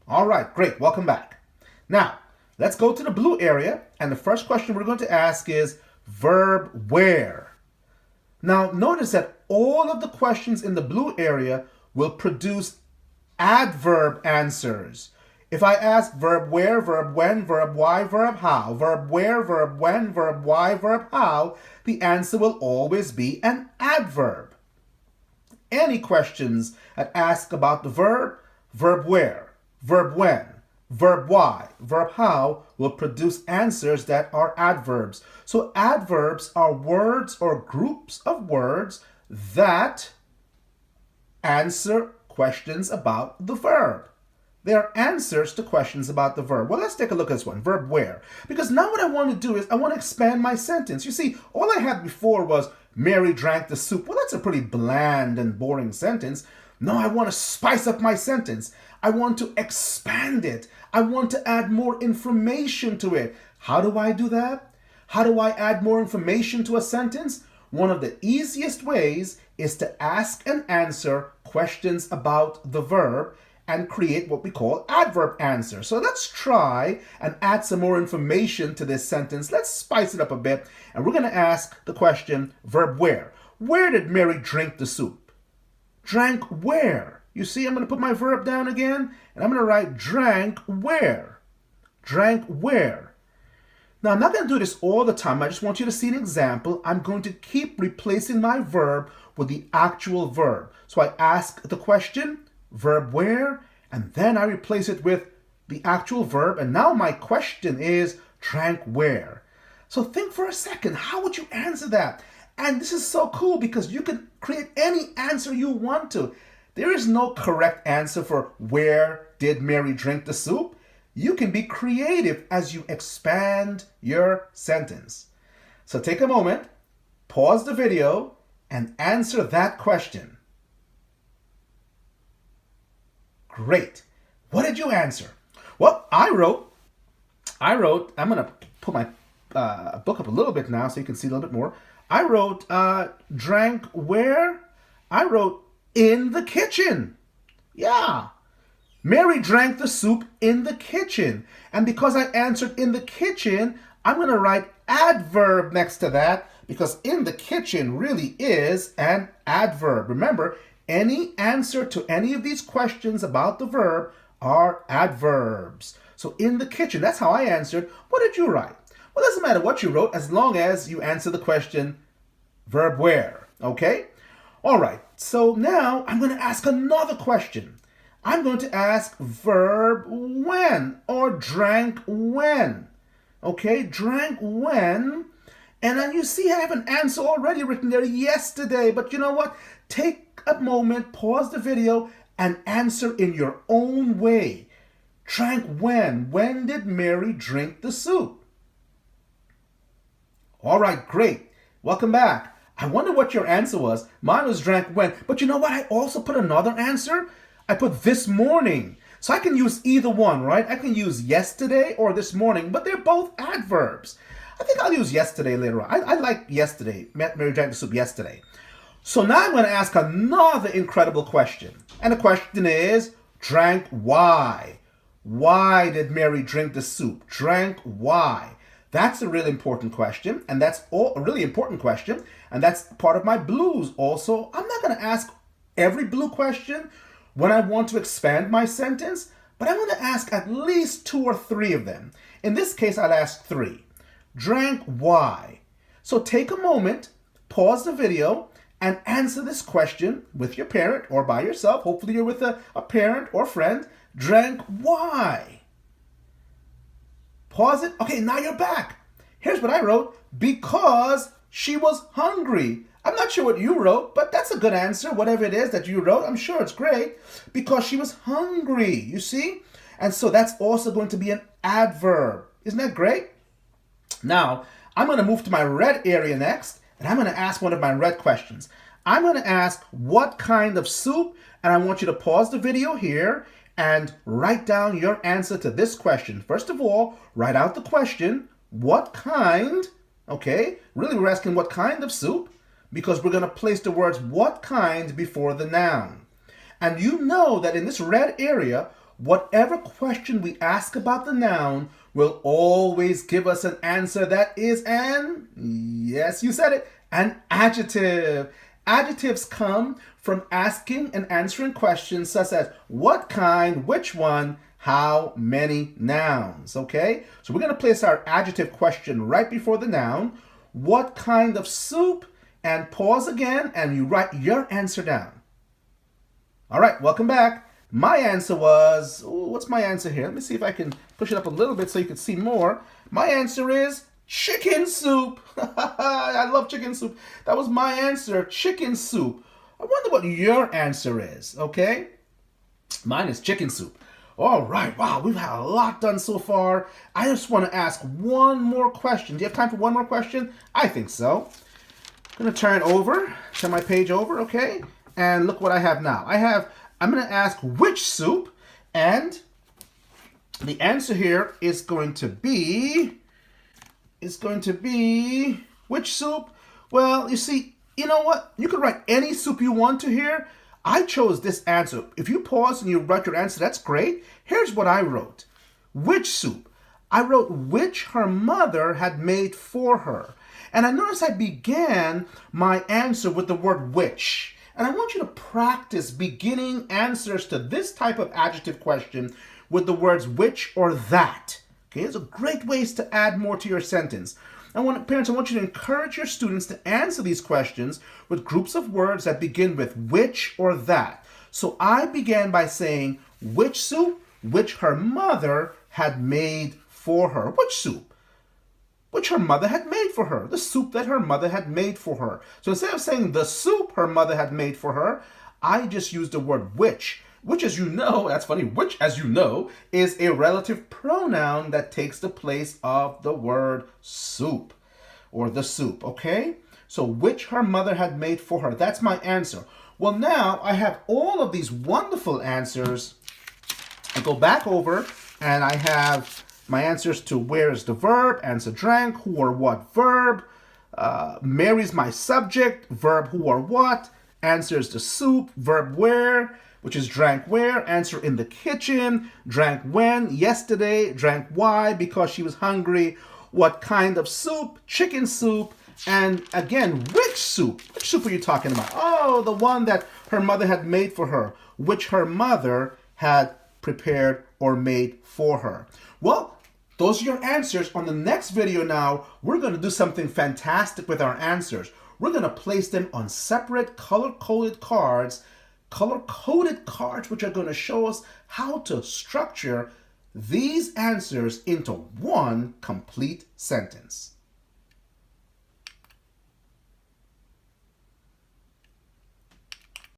All right, great. Welcome back. Now, let's go to the blue area, and the first question we're going to ask is verb where. Now, notice that all of the questions in the blue area will produce adverb answers. If I ask verb where, verb when, verb why, verb how, verb where, verb when, verb why, verb how, the answer will always be an adverb. Any questions that ask about the verb, verb where, verb when, verb why, verb how will produce answers that are adverbs. So adverbs are words or groups of words that answer questions about the verb. They are answers to questions about the verb. Well, let's take a look at this one, verb where. Because now what I want to do is I want to expand my sentence. You see, all I had before was Mary drank the soup. Well, that's a pretty bland and boring sentence. No, I want to spice up my sentence. I want to expand it. I want to add more information to it. How do I do that? How do I add more information to a sentence? One of the easiest ways is to ask and answer questions about the verb and create what we call adverb answers. So let's try and add some more information to this sentence. Let's spice it up a bit, and we're going to ask the question, verb where. Where did Mary drink the soup? Drank where? You see, I'm going to put my verb down again, and I'm going to write drank where. Drank where. Now, I'm not going to do this all the time. I just want you to see an example. I'm going to keep replacing my verb with the actual verb. So I ask the question, verb where, and then I replace it with the actual verb, and now my question is drank where. So think for a second, how would you answer that? And this is so cool because you can create any answer you want to. There is no correct answer for where did Mary drink the soup. You can be creative as you expand your sentence. So take a moment, pause the video, and answer that question. Great. What did you answer? Well, I wrote, I'm going to put my book up a little bit now so you can see a little bit more. I wrote, drank where? I wrote, in the kitchen. Yeah. Mary drank the soup in the kitchen. And because I answered in the kitchen, I'm going to write adverb next to that because in the kitchen really is an adverb. Remember, any answer to any of these questions about the verb are adverbs. So in the kitchen, that's how I answered. What did you write? Well, it doesn't matter what you wrote as long as you answer the question, verb where, okay? All right, so now I'm going to ask another question. I'm going to ask verb when or drank when, okay? Drank when, and then you see I have an answer already written there, yesterday, but you know what? Take a moment, pause the video, and answer in your own way. Drank when? When did Mary drink the soup? All right, great. Welcome back. I wonder what your answer was. Mine was drank when. But you know what? I also put another answer. I put this morning. So I can use either one, right? I can use yesterday or this morning, but they're both adverbs. I think I'll use yesterday later on. I like yesterday. Mary drank the soup yesterday. So now I'm going to ask another incredible question. And the question is, drank why? Why did Mary drink the soup? Drank why? That's a really important question, and that's a really important question, and that's part of my blues also. I'm not going to ask every blue question when I want to expand my sentence, but I'm going to ask at least 2 or 3 of them. In this case, I'll ask 3. Drank why? So take a moment, pause the video, and answer this question with your parent or by yourself. Hopefully you're with a parent or friend. Drank why? Pause it. Okay, now you're back. Here's what I wrote. Because she was hungry. I'm not sure what you wrote, but that's a good answer. Whatever it is that you wrote, I'm sure it's great. Because she was hungry, you see? And so that's also going to be an adverb. Isn't that great? Now, I'm going to move to my red area next, and I'm going to ask one of my red questions. I'm going to ask what kind of soup, and I want you to pause the video here and write down your answer to this question. First of all, write out the question, what kind, okay? Really, we're asking what kind of soup, because we're going to place the words what kind before the noun. And you know that in this red area, whatever question we ask about the noun will always give us an answer that is yes, you said it, an adjective. Adjectives come from asking and answering questions such as what kind, which one, how many nouns, okay? So we're going to place our adjective question right before the noun. What kind of soup? And pause again and you write your answer down. All right, welcome back. My answer was, what's my answer here? Let me see if I can push it up a little bit so you can see more. My answer is chicken soup. I love chicken soup. That was my answer, chicken soup. I wonder what your answer is, okay? Mine is chicken soup. All right, wow, we've had a lot done so far. I just want to ask one more question. Do you have time for one more question? I think so. I'm going to turn my page over, okay? And look what I have now. I'm going to ask which soup, and the answer here is going to be which soup? Well, you see, you know what? You could write any soup you want to here. I chose this answer. If you pause and you write your answer, that's great. Here's what I wrote. Which soup? I wrote which her mother had made for her. And I noticed I began my answer with the word which. And I want you to practice beginning answers to this type of adjective question with the words which or that. Okay, it's a great ways to add more to your sentence. Parents, I want you to encourage your students to answer these questions with groups of words that begin with which or that. So I began by saying which soup, which her mother had made for her. Which soup? Which her mother had made for her. The soup that her mother had made for her. So instead of saying the soup her mother had made for her, I just used the word which. Which, as you know, that's funny, which, as you know, is a relative pronoun that takes the place of the word soup or the soup, okay? So, which her mother had made for her. That's my answer. Well, now I have all of these wonderful answers. I go back over and I have my answers to where is the verb, answer drank, who or what verb, Mary's my subject, verb who or what, answers the soup, verb where, which is drank where, answer in the kitchen, drank when, yesterday, drank why, because she was hungry, what kind of soup, chicken soup, and again, which soup? Which soup are you talking about? Oh, the one that her mother had made for her, which her mother had prepared or made for her. Well, those are your answers. On the next video now, we're going to do something fantastic with our answers. We're going to place them on separate color-coded cards, which are going to show us how to structure these answers into one complete sentence.